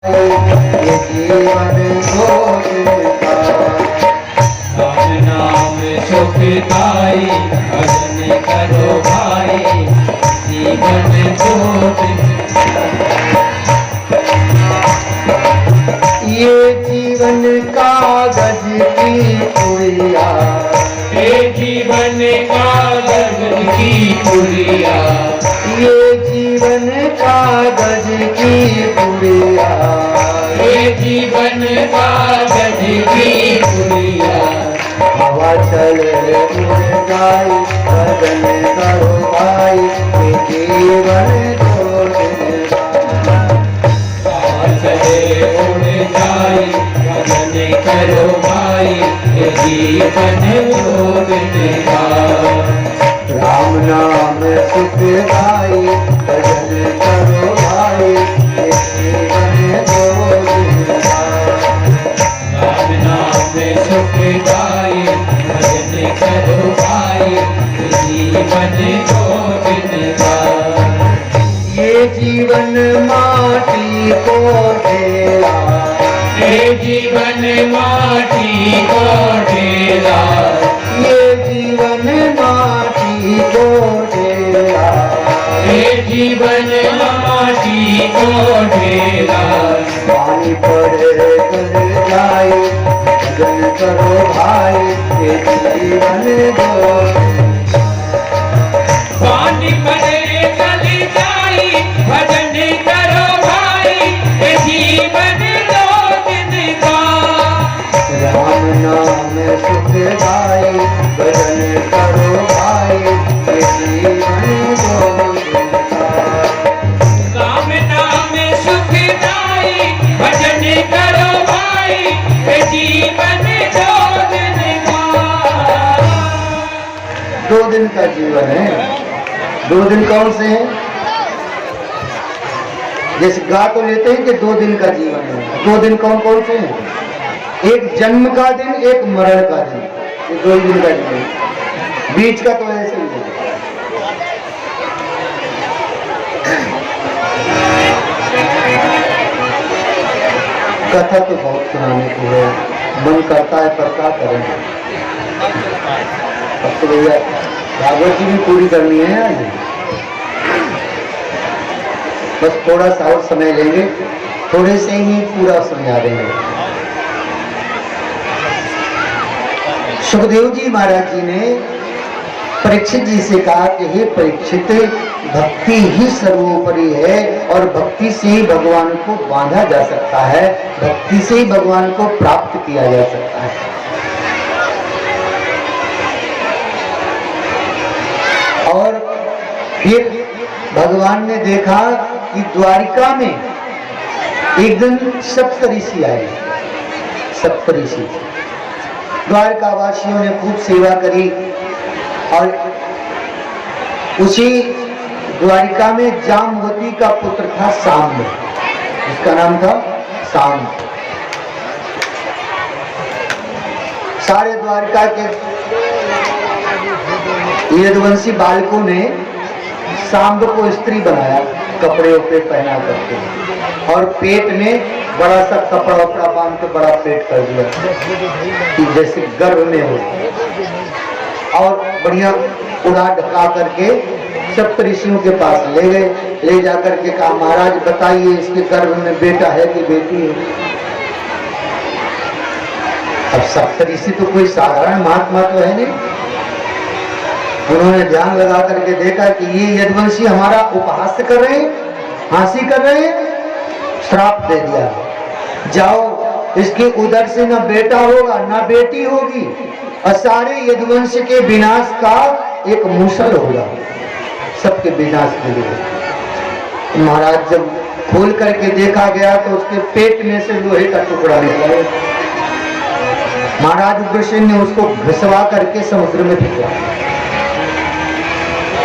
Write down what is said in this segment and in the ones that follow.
ये जीवन का राम नाम सुखदाई भजन करो भाई जीवन ये जीवन कागज की पुड़िया, ये जीवन कागज की पुड़िया, ये जीवन कागज की पुड़िया, ये जीवन कागज की पुड़िया। हवा चले उड़ जाए भजन करो भाई ये जीवन चले उड़ जाए भजन करो भाई ये जीवन जोड़नेगा। राम नाम सुखदाई भजन करो भाई ये जीवन जोड़नेगा। राम नाम सुखदाई भजन करो भाई ये जीवन जोड़नेगा। ये जीवन माटी को ढेला, ये जीवन माटी को ढेला, ये जीवन माटी को ढेला, ये जीवन माटी को ढेला। पानी पड़े कर जाए भजन करो भाई ये जीवन पानी पड़े चल जाई भजन करो भाई ये जीवन दो दिन का। राम नाम सुखदाई भजन करो भाई ये जीवन राम नाम सुखदाई भजन करो भाई ये जीवन दो दिन का। 2 दिन का जीवन है। 2 दिन कौन से हैं? जैसे गा तो लेते हैं कि 2 दिन का जीवन है। 2 दिन कौन कौन से हैं? एक जन्म का दिन, एक मरण का दिन, ये 2 दिन का जीवन। बीच का तो ऐसे ही है। कथा तो बहुत सुनाने की है, मन करता है पर क्या करें। अब तो भैया भागवत जी भी पूरी करनी है आज। बस थोड़ा सा और समय लेंगे, थोड़े से ही पूरा समझा देंगे। सुखदेव जी महाराज जी ने परीक्षित जी से कहा कि हे परीक्षित, भक्ति ही सर्वोपरि है और भक्ति से ही भगवान को बांधा जा सकता है, भक्ति से ही भगवान को प्राप्त किया जा सकता है। और फिर भगवान ने देखा कि द्वारिका में एक दिन सप्तऋषि आए। सप्तऋषि द्वारका वासियों ने खूब सेवा करी और उसी द्वारिका में जाम्बवती का पुत्र था सांब, उसका नाम था सांब। सारे द्वारका के यदुवंशी बालकों ने सांब को स्त्री बनाया, कपड़े उपड़े पहना करके, और पेट में बड़ा सा कपड़ा उपड़ा बांध के बड़ा पेट कर दिया कि जैसे गर्भ में हो, और बढ़िया उड़ा ढका करके सप्तऋषियों के पास ले गए। ले जाकर के कहा, महाराज बताइए इसके गर्भ में बेटा है कि बेटी है? अब सप्तऋषि तो कोई साधारण महात्मा तो है नहीं। उन्होंने ध्यान लगा करके देखा कि ये यदुवंशी हमारा उपहास कर रहे हैं, हंसी कर रहे हैं, श्राप दे दिया, जाओ इसके उदर से न बेटा होगा न बेटी होगी, और सारे यदुवंश के विनाश का एक मूसल होगा, सबके विनाश के लिए। महाराज जब खोल करके देखा गया तो उसके पेट में से लोहे का टुकड़ा निकला। महाराज उग्रसेन ने उसको घिसवा करके समुद्र में फेंका,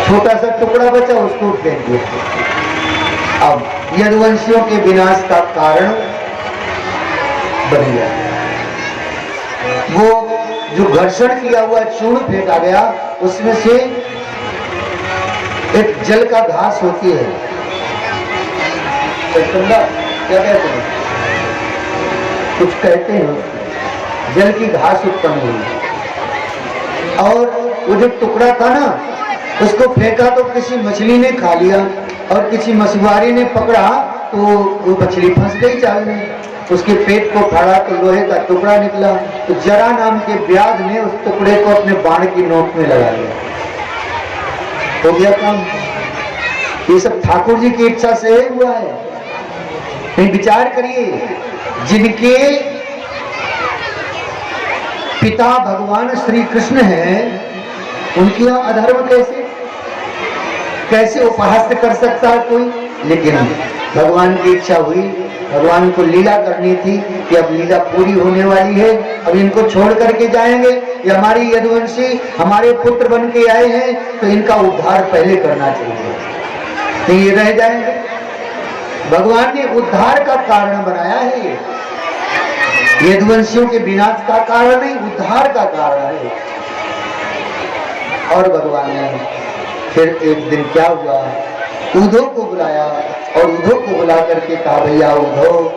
छोटा सा टुकड़ा बचा, उसको फेंक दिया। अब यदुवंशियों के विनाश का कारण बन गया। वो जो घर्षण किया हुआ चूर्ण फेंका गया, उसमें से एक जल का घास होती है, क्या कहते हैं, कुछ कहते हैं उसको, जल की घास उत्पन्न हुई और वो जो टुकड़ा था ना उसको फेंका तो किसी मछली ने खा लिया और किसी मछुआरे ने पकड़ा तो वो मछली फंस गई जाल में, उसके पेट को फाड़ा तो लोहे का टुकड़ा निकला, तो जरा नाम के व्याध ने उस टुकड़े को अपने बाण की नोक में लगा लिया, हो गया काम। ये सब ठाकुर जी की इच्छा से हुआ है। नहीं, विचार करिए, जिनके पिता भगवान श्री कृष्ण हैं उनकी यहाँ अधर्म कैसे उपहास कर सकता है कोई? लेकिन भगवान की इच्छा हुई, भगवान को लीला करनी थी कि अब लीला पूरी होने वाली है, अब इनको छोड़ करके जाएंगे, ये हमारी यदुवंशी हमारे पुत्र बन के आए हैं तो इनका उद्धार पहले करना चाहिए, तो ये रह जाएंगे। भगवान ने उद्धार का कारण बनाया है, ये यदुवंशियों के विनाश का कारण नहीं, उद्धार का कारण है। और भगवान ने फिर एक दिन क्या हुआ, उद्धव को बुलाया और उद्धव को बुला करके कहा, भैया उद्धव,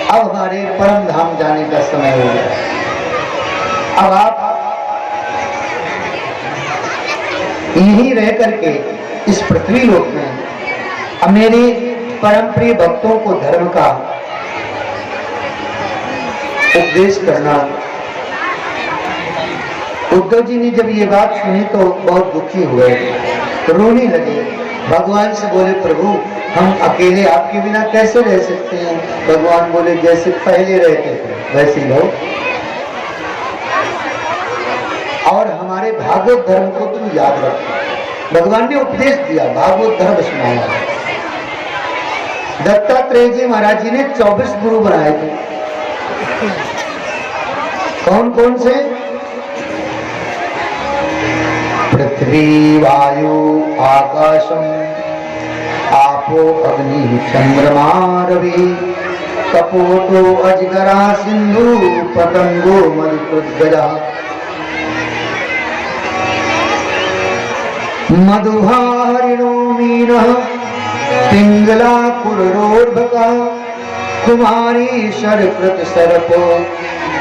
अब हमारे परम धाम जाने का समय हो गया, अब आप यहीं रह करके इस पृथ्वी लोक में अब मेरे परम प्रिय भक्तों को धर्म का उपदेश करना। उद्धव जी ने जब ये बात सुनी तो बहुत दुखी हुए, रोने लगे, भगवान से बोले, प्रभु हम अकेले आपके बिना कैसे रह सकते हैं? भगवान बोले, जैसे पहले रहते थे वैसे रहो, और हमारे भागवत धर्म को तुम याद रखो। भगवान ने उपदेश दिया, भागवत धर्म सुनाया। दत्तात्रेय जी महाराज जी ने 24 गुरु बनाए थे। कौन कौन से? पृथ्वी वायु आकाशम आपो अग्नि चंद्रमा रवि कपोतो अजगरा सिंधु पतंगो मधुकृद्गजा मधुहारिणो मीनः पिंगला कुररोर्भका कुमारी शरकृत सर्पो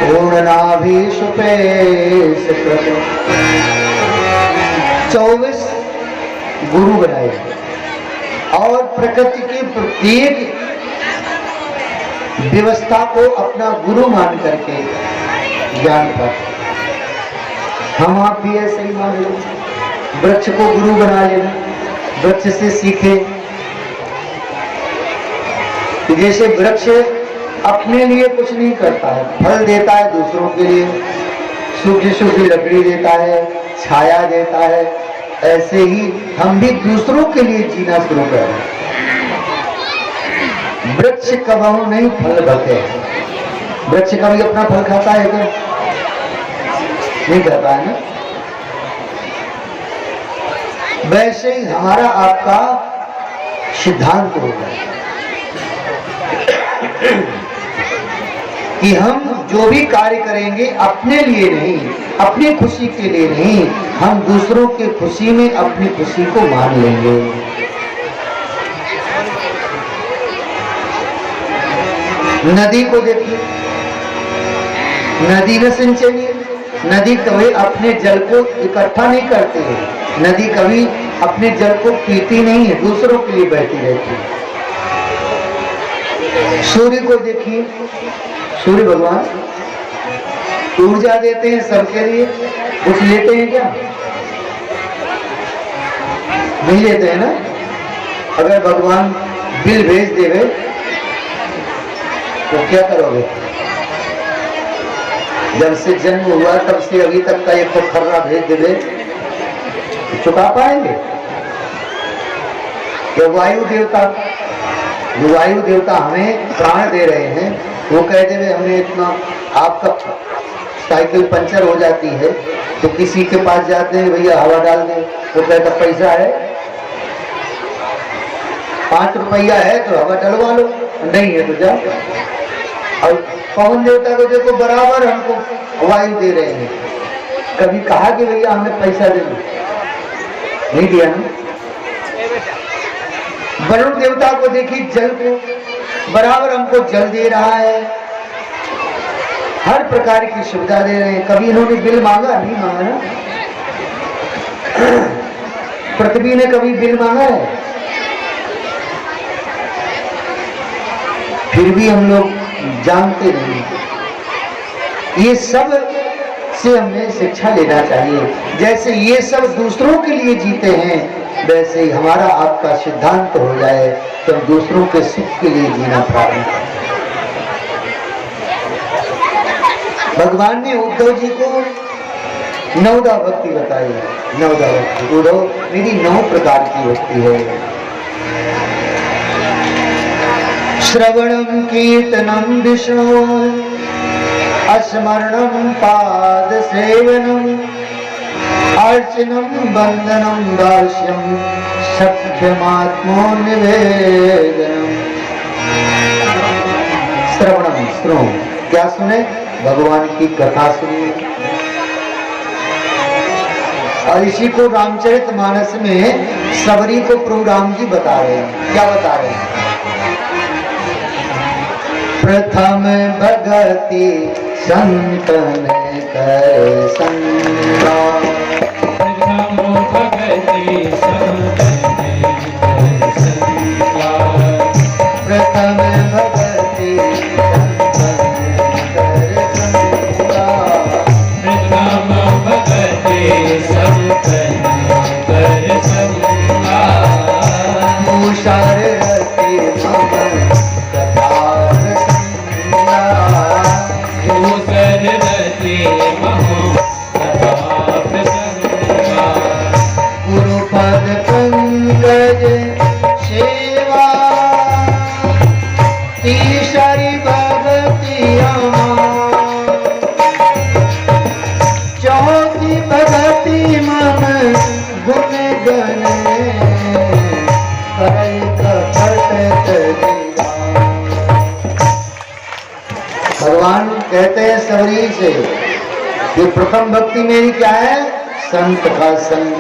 पूर्णनाभिषुपेश कृत। 24 गुरु बनाए और प्रकृति की प्रत्येक व्यवस्था को अपना गुरु मान करके ज्ञान प्राप्त। हम आप भी ऐसे ही मान लो, वृक्ष को गुरु बना लेना, वृक्ष से सीखे। जैसे वृक्ष अपने लिए कुछ नहीं करता है, फल देता है दूसरों के लिए, सूखी सूखी लकड़ी देता है, छाया देता है, ऐसे ही हम भी दूसरों के लिए जीना शुरू करें। वृक्ष कभी नहीं फल भरते, वृक्ष कभी अपना फल खाता है क्या? नहीं करता है ना। वैसे ही हमारा आपका सिद्धांत होगा कि हम जो भी कार्य करेंगे अपने लिए नहीं, अपनी खुशी के लिए नहीं, हम दूसरों की खुशी में अपनी खुशी को मान लेंगे। नदी को देखिए, नदी में सिंचाई, नदी कभी अपने जल को इकट्ठा नहीं करती है, नदी कभी अपने जल को पीती नहीं है, दूसरों के लिए बहती रहती है। सूर्य को देखिए, सूर्य भगवान ऊर्जा देते हैं सबके लिए, कुछ लेते हैं क्या? नहीं लेते हैं ना। अगर भगवान बिल भेज देवे तो क्या करोगे? जब से जन्म हुआ तब से अभी तक का एक खर्रा भेज देवे, चुका पाएंगे? तो वायु देवता हमें प्राण दे रहे हैं, वो कह देवे हमने इतना, आपका साइकिल पंचर हो जाती है तो किसी के पास जाते हैं, भैया हवा डाल दे, वो कहता पैसा है, 5 रुपया है तो हवा डलवा लो, नहीं है तो जाओ। और पवन देवता को देखो, बराबर हमको वायु दे रहे हैं, कभी कहा कि भैया हमें पैसा दे दो? नहीं दिया ना। वरुण देवता को देखिए, जल को बराबर हमको जल दे रहा है, हर प्रकार की सुविधा दे रहे हैं। कभी इन्होंने बिल मांगा? नहीं मांगा ना। पृथ्वी ने कभी बिल मांगा है? फिर भी हम लोग जानते नहीं। ये सब से हमें शिक्षा लेना चाहिए। जैसे ये सब दूसरों के लिए जीते हैं, वैसे ही हमारा आपका सिद्धांत हो जाए तो हम दूसरों के सुख के लिए जीना प्रारंभ करें। भगवान ने उद्धव जी को 9 भक्ति बताई है। 9 भक्ति, उद्धव मेरी 9 प्रकार की भक्ति है। श्रवणम कीर्तनम विष्णु, स्मरणम पाद सेवनम, अर्चनम वंदनम दास्यम, सख्यमात्मो निवेदनम। श्रवणम, सुनो, क्या सुने? भगवान की कथा सुनिए। और इसी को रामचरितमानस में सबरी को प्रभु राम जी बता रहे हैं। क्या बता रहे हैं? प्रथम भगति संतन कर संगा, प्रथम भगति संतन कर संगा, प्रथम भगति संतन कर संगा, प्रथम भगति संतन कर संगा, तुषार रति मम कथा प्रसंगा, दूसर रति महो कथा प्रसंगा, गुरुपद पंकज सेवा, तीसरी भगति चौथी भगति मम गुण गण भगवान कहते हैं सबरी से कि प्रथम भक्ति मेरी क्या है? संत का संग।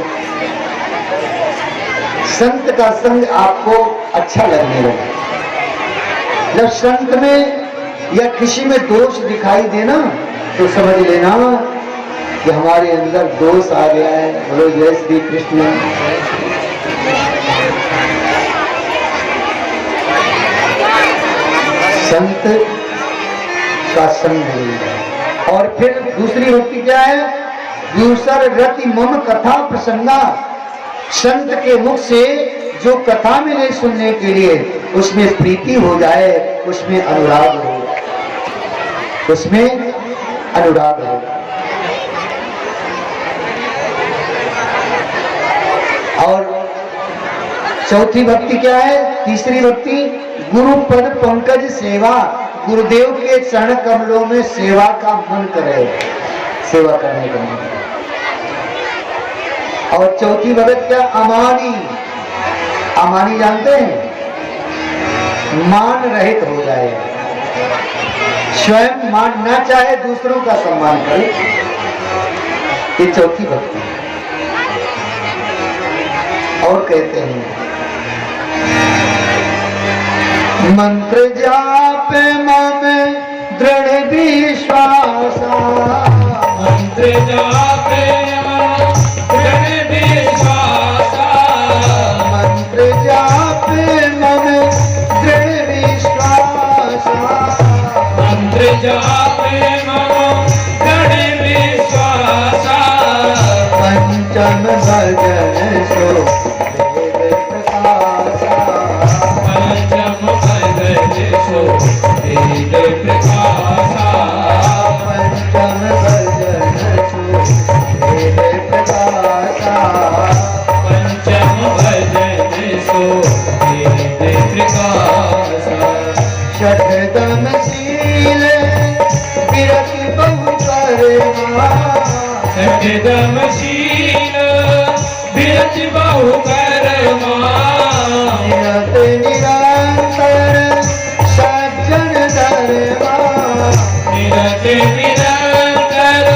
संत का संग आपको अच्छा लगने लगे। जब संत में या किसी में दोष दिखाई देना तो समझ लेना कि हमारे अंदर दोष आ गया है। बोलो जय श्री कृष्ण। संत का संग है। और फिर दूसरी भक्ति क्या है? दूसर रति मम कथा प्रसंगा। संत के मुख से जो कथा मिले सुनने के लिए उसमें प्रीति हो जाए, उसमें अनुराग हो, उसमें अनुराग हो। और चौथी भक्ति क्या है? तीसरी भक्ति गुरु पद पंकज सेवा। गुरुदेव के चरण कमलों में सेवा का मन करे, सेवा करने का मन। और चौथी भगत क्या? अमानी। अमानी जानते हैं? मान रहित हो जाए, स्वयं मान ना चाहे, दूसरों का सम्मान करे। ये चौथी भक्ति। और कहते हैं मंत्र जाप मम दृढ़ विश्वासा। मंत्र जाप दृढ़ विश्वासा। मंत्र जाप मम दृढ़ विश्वासा। मंत्र जाप मम दृढ़ विश्वासा। पंचम भजन सो वेद प्रकाशा। पंचम भजन सो वेद प्रकाशा। पंचम भजन सो वेद प्रकाशा। पंचम भजन सो वेद प्रकाशा। षठदम शील विरति बहु करमा। षठदमशील विरति बहु करमा। निरत निरंतर सज्जन धर्मा। निरत निरंतर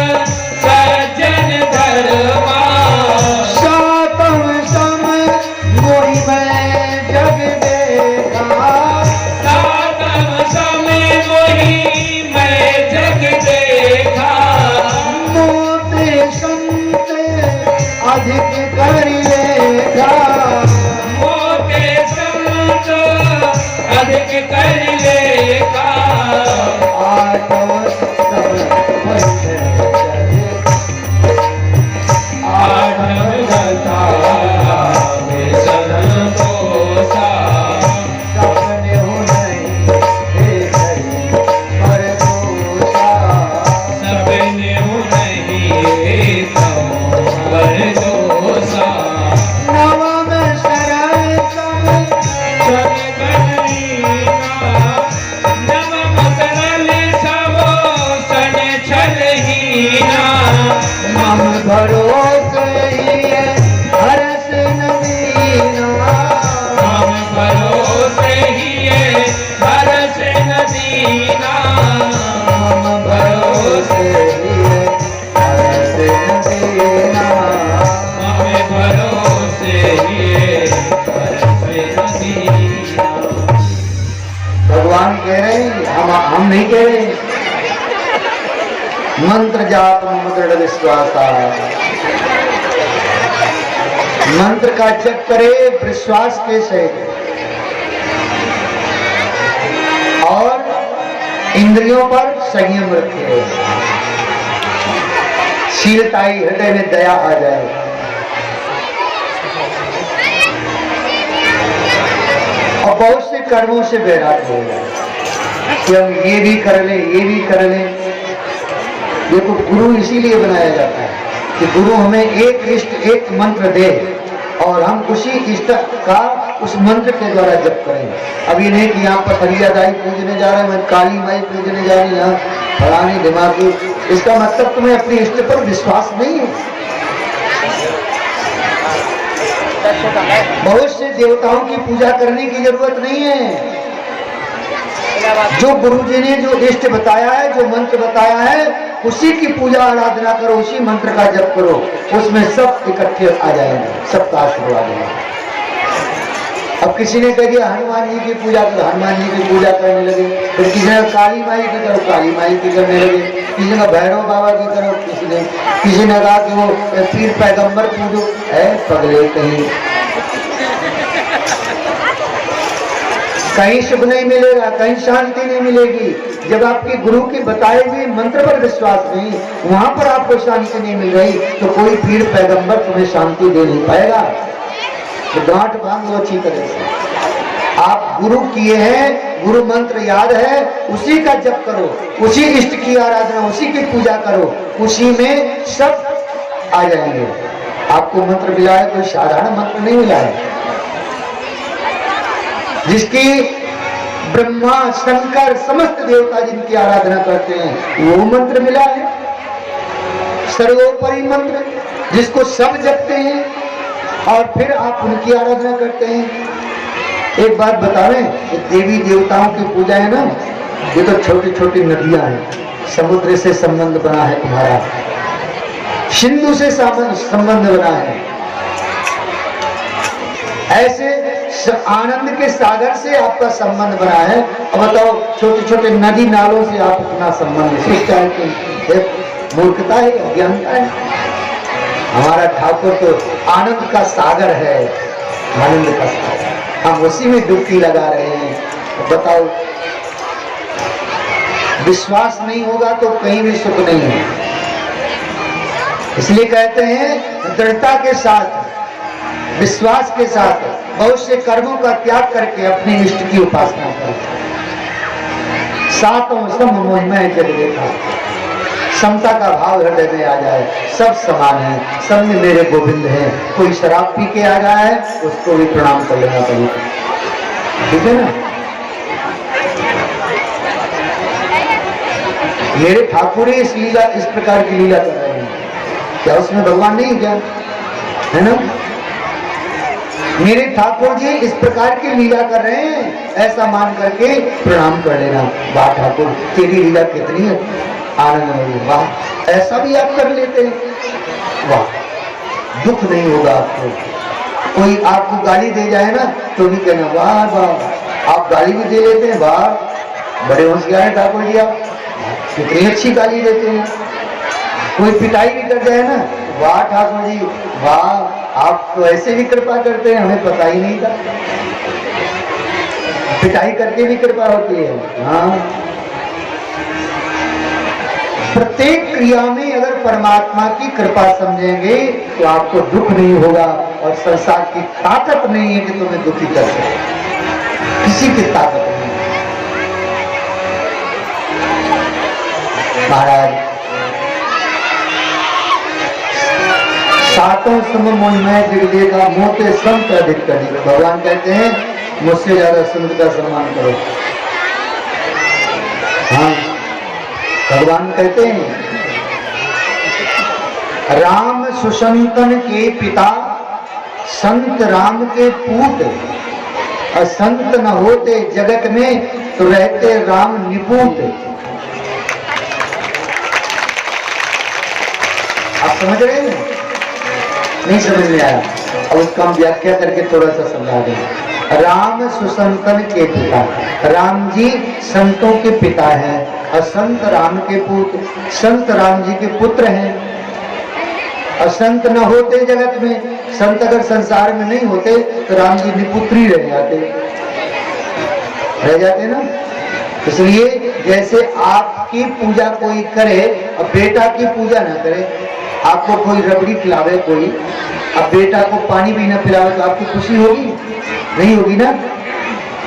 सज्जन धर्मा। सातम सम मोहि मैं जग देखा। सात अधिक कर लेगा, मोटे संत अधिक कर लेगा, आठों सब वचन चले, आठव गता व्यसन दोषा, सपने हो नहीं एक ही परदोषा, सपने नहीं परदोषा, नवम शरण सब सन गणहीना, नवम सरल सबो सन छलहीना, मम भरोसे ही है हर्ष नदीना, हम भरोसे हिये हर्ष नदीना, मम भरोसे ही है हर्ष नदीना। हमें भरोसे हिये हर्ष नदीना। भगवान कह रहे हैं, हम नहीं कह रहे हैं। मंत्र जाप मम दृढ़ विश्वासा, मंत्र का जप करे विश्वास के से, और इंद्रियों पर संयम रखे, शीलताई हृदय में दया आ जाए, और बहुत से कर्मों से बैराग हो जाए कि हम ये भी कर लें, ये भी कर लें। देखो गुरु इसीलिए बनाया जाता है कि गुरु हमें एक इष्ट एक मंत्र दे और हम उसी इष्ट का उस मंत्र के द्वारा जप करें। अब ये नहीं कि यहाँ पर हरियादाई पूजने जा रहे हैं, मैं काली माई पूजने जा रही हूँ, यहाँ फलानी दिमागी, इसका मतलब तुम्हें अपने इष्ट पर विश्वास नहीं है। बहुत से देवताओं की पूजा करने की जरूरत नहीं है। जो गुरु जी ने जो इष्ट बताया है, जो मंत्र बताया है, उसी की पूजा आराधना करो, उसी मंत्र का जप करो, उसमें सब इकट्ठे आ जाएंगे, सबका आशीर्वाद है। अब किसी ने कह दिया हनुमान जी की पूजा करो, हनुमान जी की पूजा करने लगे, फिर किसी ने काली माई की करो, काली माई की करने लगे, किसी ने भैरव बाबा की करो, किसी ने कहा कि वो पीर पैगंबर पूजो, है पगले कहीं। कहीं सुख नहीं मिलेगा, कहीं शांति नहीं मिलेगी। जब आपके गुरु के बताए हुए मंत्र पर विश्वास नहीं, वहां पर आपको शांति नहीं मिल रही, तो कोई पीर पैगंबर तुम्हें शांति दे नहीं पाएगा। तो गांठ बांध लो अच्छी तरह से। आप गुरु किए हैं, गुरु मंत्र याद है, उसी का जप करो, उसी इष्ट की आराधना, उसी की पूजा करो, उसी में सब आ जाएंगे। आपको मंत्र मिला है, कोई साधारण मंत्र नहीं मिला है। जिसकी ब्रह्मा शंकर समस्त देवता जिनकी आराधना करते हैं, वो मंत्र मिला है, सर्वोपरि मंत्र, जिसको सब जपते हैं और फिर आप उनकी आराधना करते हैं। एक बात बतावें कि देवी देवताओं की पूजा है ना, ये तो छोटी छोटी नदियां हैं। समुद्र से संबंध बना है तुम्हारा, सिंधु से संबंध बना है, ऐसे आनंद के सागर से आपका संबंध बना है। अब बताओ छोटे छोटे नदी नालों से आप अपना संबंध सोचता है कि मूर्खता है, अज्ञानता है। हमारा ठाकुर तो आनंद का सागर है, आनंद का सागर, हम उसी में डुबकी लगा रहे हैं। बताओ विश्वास नहीं होगा तो कहीं भी सुख नहीं है। इसलिए कहते हैं दृढ़ता के साथ, विश्वास के साथ बहुत से कर्मों का त्याग करके अपने इष्ट की उपासना करो। सातों सम मोहिमा जब देखा, समता का भाव हृदय में आ जाए, सब समान है, सब में मेरे गोविंद हैं। कोई शराब पी के आ रहा है, उसको भी प्रणाम कर लेना पड़ेगा, ठीक है ना। मेरे ठाकुर इस लीला, इस प्रकार की लीला कर रहे हैं, क्या उसमें भगवान नहीं क्या है ना। मेरे ठाकुर जी इस प्रकार की लीला कर रहे हैं, ऐसा मान करके प्रणाम कर लेना। वाह ठाकुर तेरी लीला कितनी है आनंदमयी, वाह ऐसा भी आप कर लेते हैं, वाह दुख नहीं होगा आपको। कोई आपको गाली दे जाए ना तो भी कहना वाह वाह, आप गाली भी दे लेते हैं, वाह बड़े होशियार हैं ठाकुर जी, आप कितनी अच्छी गाली देते हैं। कोई पिटाई भी कर जाए ना, वाह ठाकुर जी वाह, आप तो ऐसे भी कृपा करते हैं, हमें पता ही नहीं था। पिटाई करके भी कृपा होती है। हाँ, प्रत्येक क्रिया में अगर परमात्मा की कृपा समझेंगे तो आपको दुख नहीं होगा, और संसार की ताकत नहीं है कि तुम्हें दुखी कर सके, किसी की ताकत नहीं। महाराज सातों सम मोहमय जगदे का मोते संत अधिक करी। भगवान कहते हैं मुझसे ज्यादा संत का सम्मान करो। हाँ, भगवान कहते हैं राम सुसंतन के पिता, संत राम के पूत, और संत न होते जगत में तो रहते राम निपूत। आप समझ रहे हैं? नहीं समझ में आया? अब उसका हम व्याख्या करके थोड़ा सा समझा दें। राम सुसंतन के पिता, राम जी संतों के पिता हैं, और संत राम के पुत्र, संत राम जी के पुत्र हैं। और संत न होते जगत में, संत अगर संसार में नहीं होते तो राम जी निपुत्री रह जाते ना। इसलिए जैसे आपकी पूजा कोई करे और बेटा की पूजा ना करे, आपको कोई रबड़ी खिलावे कोई, अब बेटा को पानी भी ना पिलावे तो आपकी खुशी होगी? नहीं होगी ना।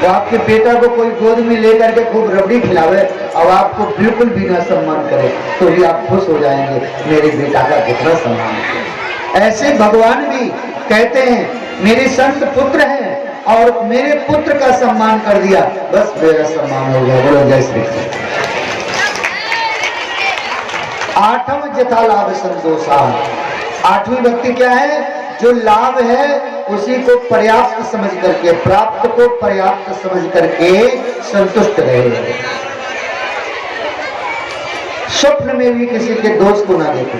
तो आपके बेटा को कोई गोद में लेकर के खूब रबड़ी खिलावे और आपको बिल्कुल भी ना सम्मान करे तो भी आप खुश हो जाएंगे, मेरे बेटा का कितना सम्मान है। ऐसे भगवान भी कहते हैं मेरे संत पुत्र हैं और मेरे पुत्र का सम्मान कर दिया, बस मेरा सम्मान हो गया। बोलो जय श्री कृष्ण। आठम जथा लाभ संतोषा। आठवीं भक्ति क्या है? जो लाभ है उसी को पर्याप्त समझ करके, प्राप्त को पर्याप्त समझ करके संतुष्ट रहे। स्वप्न में भी किसी के दोष को ना देखे,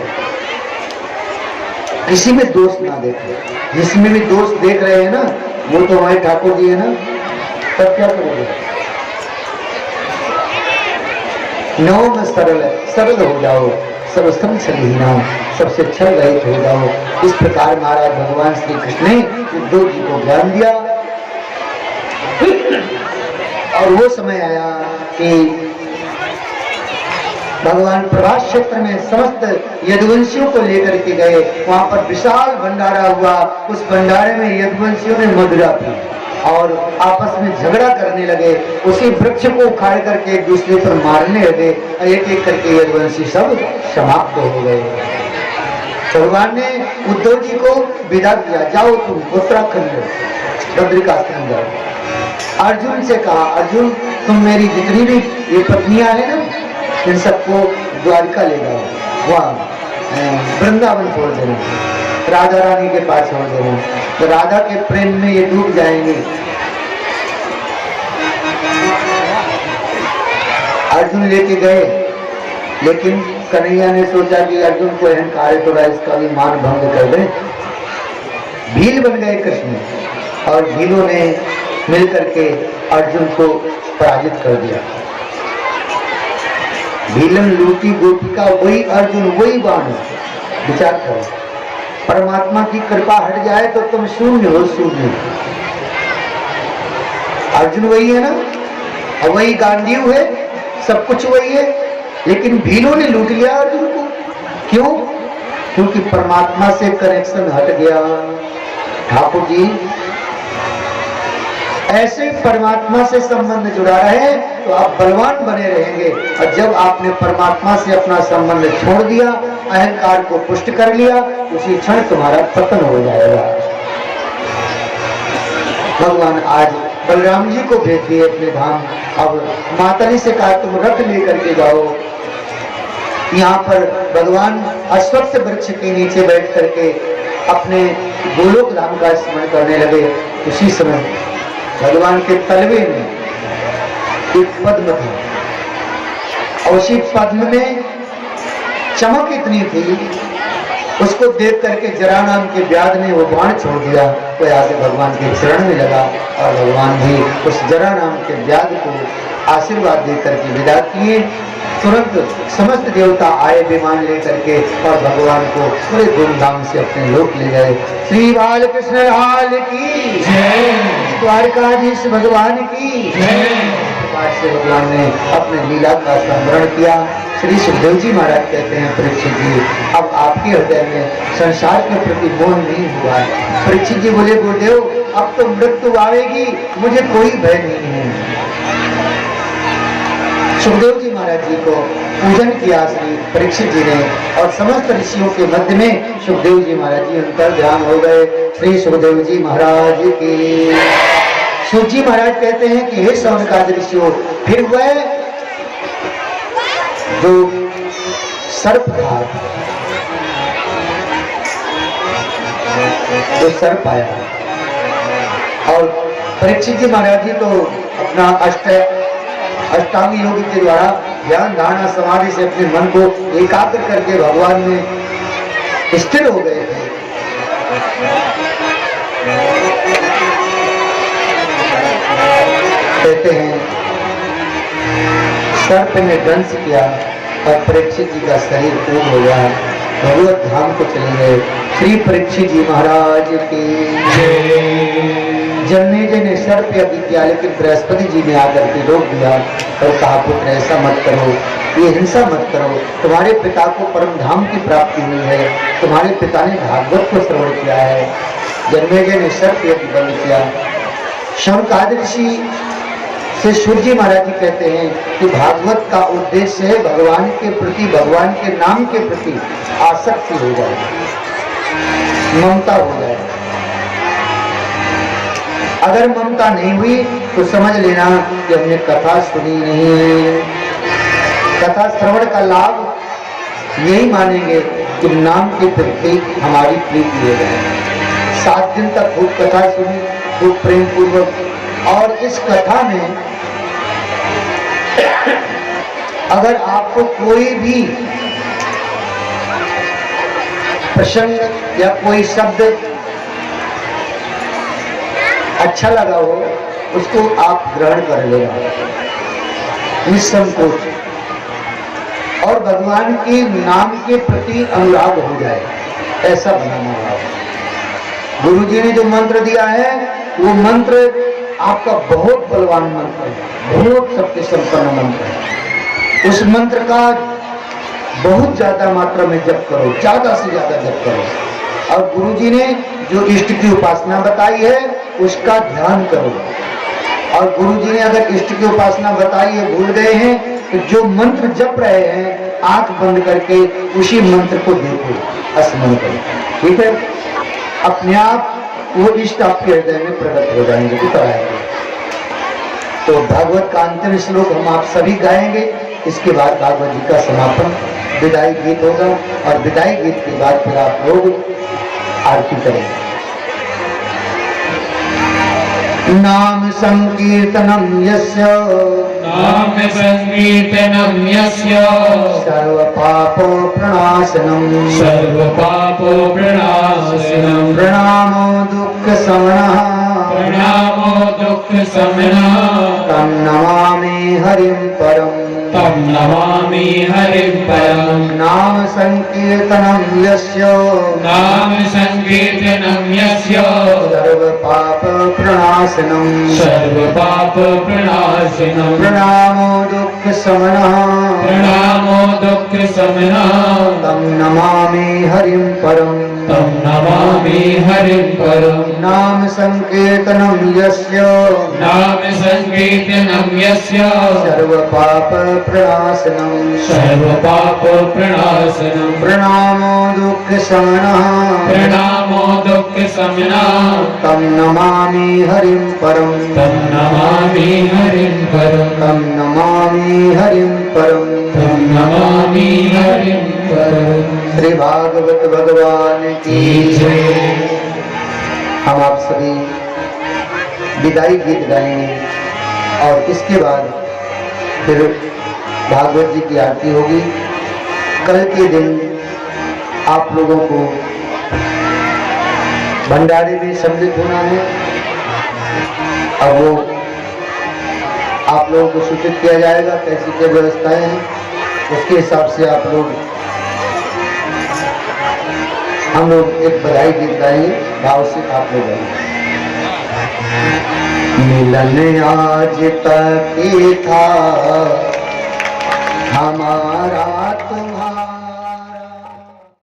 किसी में दोष ना देखे। जिसमें भी दोष देख रहे हैं ना, वो तो हमारे ठाकुर जी है ना, तब क्या करोगे? नौ में सरल हो जाओ, सर्वसम छलहीना, सबसे छल रहित हो जाओ। इस प्रकार महाराज भगवान श्री कृष्ण ने उद्धव जी को ज्ञान दिया। और वो समय आया कि भगवान प्रभास क्षेत्र में समस्त यदुवंशियों को लेकर के गए। वहां पर विशाल भंडारा हुआ। उस भंडारे में यदुवंशियों ने मदिरा पी और आपस में झगड़ा करने लगे। उसी वृक्ष को उखाड़ करके एक दूसरे पर मारने लगे। एक एक करके यदुवंशी सब समाप्त हो गए। भगवान ने उद्धव जी को विदा किया, जाओ तुम उत्तराखंड बद्रिकाश्रम जाओ। अर्जुन से कहा, अर्जुन तुम मेरी जितनी भी ये पत्नियां हैं ना, इन सबको द्वारिका ले जाओ, वहाँ वृंदावन छोड़ देना, राधा रानी के पास छोड़ देना, तो राधा के प्रेम में ये डूब जाएंगे। अर्जुन लेके गए, लेकिन कन्हैया ने सोचा कि अर्जुन को अहंकार है, थोड़ा इसका भी मान भंग कर दे। भील बन गए कृष्ण और भीलों ने मिलकर के अर्जुन को पराजित कर दिया। भीलन लूटी गोपिका वही अर्जुन वही बाण। विचार करो, परमात्मा की कृपा हट जाए तो तुम शून्य हो, शून्य। अर्जुन वही है ना, और वही गांडीव है, सब कुछ वही है, लेकिन भीलों ने लूट लिया अर्जुन को। क्यों? क्योंकि परमात्मा से कनेक्शन हट गया। ठाकुर जी ऐसे परमात्मा से संबंध जुड़ा रहे तो आप बलवान बने रहेंगे, और जब आपने परमात्मा से अपना संबंध छोड़ दिया, अहंकार को पुष्ट कर लिया, उसी क्षण तुम्हारा पतन हो जाएगा। भगवान आज बलराम जी को भेज दिए अपने धाम। अब माताजी से कहा तुम रथ लेकर के जाओ। यहाँ पर भगवान अश्वत्थ वृक्ष के नीचे बैठ करके अपने गोलोक धाम का स्मरण करने लगे। उसी समय भगवान के तलवे में एक पद्म था, और उसी पद्म में चमक इतनी थी, उसको देख करके जरा नाम के व्याध ने वो बाण छोड़ दिया। वो आके भगवान के चरण में लगा, और भगवान भी उस जरा नाम के व्याध को आशीर्वाद देकर के विदा किए। तुरंत समस्त देवता आए विमान लेकर के और भगवान को बड़े धूमधाम से अपने लोक ले गए। श्री बालकृष्ण लाल की जय। द्वारकाधीश भगवान की प्रकार से भगवान ने अपने लीला का स्मरण किया। श्री सुखदेव जी महाराज कहते हैं, परीक्षित जी अब आपके हृदय में संसार के प्रति मोह नहीं हुआ। परीक्षित जी बोले, गुरुदेव अब तो मृत्यु आएगी, मुझे कोई भय नहीं है। सुखदेव जी महाराज जी को पूजन किया श्री परीक्षित जी ने और समस्त ऋषियों के मध्य में सुखदेव जी महाराज जी अंतर ध्यान हो गए। श्री सुखदेव जी महाराज की। सुख जी महाराज कहते हैं कि हे सौनकादि ऋषियों, फिर वह जो सर्प था, जो सर्प आया और परीक्षित जी महाराज जी तो अपना अष्टांग योग के द्वारा ध्यान धारणा समाधि से अपने मन को एकाग्र करके भगवान में स्थिर हो गए थे। कहते हैं सर्प ने दंश किया और परीक्षित जी का शरीर पूर्ण हो गया, भगवत धाम को चले गए। श्री परीक्षित जी महाराज के जन्मेजय ने सर्प या विद्या, लेकिन बृहस्पति जी ने आकर के रोक दिया और कहा, पुत्र ऐसा मत करो, ये हिंसा मत करो, तुम्हारे पिता को परम धाम की प्राप्ति हुई है, तुम्हारे पिता ने भागवत को श्रवण किया है। जन्मेजय ने सर्प यज्ञ बंद किया। शौनकादि ऋषि से सूर्य जी महाराज जी कहते हैं कि भागवत का उद्देश्य है भगवान के प्रति, भगवान के नाम के प्रति आसक्ति हो जाए, ममता हो जाए। अगर ममता नहीं हुई तो समझ लेना कि हमने कथा सुनी नहीं है। कथा श्रवण का लाभ यही मानेंगे कि नाम के प्रति हमारी प्रीति हो जाए। 7 दिन तक खूब कथा सुनी, खूब प्रेम पूर्वक, और इस कथा में अगर आपको कोई भी प्रसंग या कोई शब्द अच्छा लगा हो, उसको आप ग्रहण कर लेना निसंकोच, और भगवान के नाम के प्रति अनुराग हो जाए, ऐसा बनाना होगा। गुरु जी ने जो मंत्र दिया है वो मंत्र आपका बहुत बलवान मंत्र है, बहुत शक्ति संपन्न मंत्र है। उस मंत्र का बहुत ज्यादा मात्रा में जप करो, ज्यादा से ज्यादा जप करो। और गुरु जी ने जो इष्ट की उपासना बताई है उसका ध्यान करो। और गुरु जी ने अगर इष्ट की उपासना बताई है, भूल गए हैं, तो जो मंत्र जप रहे हैं आंख बंद करके उसी मंत्र को देखो, स्मरण करो, ठीक है। अपने आप वो इष्ट आपके हृदय में प्रकट हो जाएंगे, उतर आएंगे। तो भागवत का अंतिम श्लोक हम आप सभी गाएंगे। इसके बाद भागवत जी का समापन विदाई गीत होगा, और विदाई गीत के बाद फिर आप लोग आरती करेंगे। नाम संकीर्तनम यस्य, नाम संकीर्तनम यस्य, सर्व पापो प्रणाशनम, सर्व पापो प्रणाशनम, प्रणामो दुःख समनः, प्रणामो दुःख समनः, तं नमामि हरिं परम्, तं नमामि हरिं परम्। नाम संकीर्तनम यस्य, नाम संकीर्तनम यस्य, सर्व पाप प्रणाशनम, सर्व पाप प्रणाशनम, प्रणामो दुःख समनः, प्रणामो दुःख समनः, तं नमामि हरिं परम्, तं नमामि हरिं परम्। नाम संकीर्तनम यस्य, नाम संकीर्तनम यस्य, सर्व पाप प्रणाशनम, सर्व पाप प्रणाशनम, प्रणामो दुःख समनः, प्रणामो दुःख समनः, तं नमामि हरिं परम्, तं नमामि हरिं परम्, तं नमामि हरिं परम्। तं नमामि हरिं परम्। श्री भागवत भगवान की जय। हम आप सभी विदाई गीत गाएंगे और इसके बाद फिर भागवत जी की आरती होगी। कल के दिन आप लोगों को भंडारे में सम्मिलित होना है। अब वो आप लोगों को सूचित किया जाएगा कैसी क्या व्यवस्थाएं हैं। उसके हिसाब से आप लोग, हम लोग एक बधाई गीत गाएंगे, भाव से आप लोग गाएंगे। मिलन आज तक ही था हमारा तुम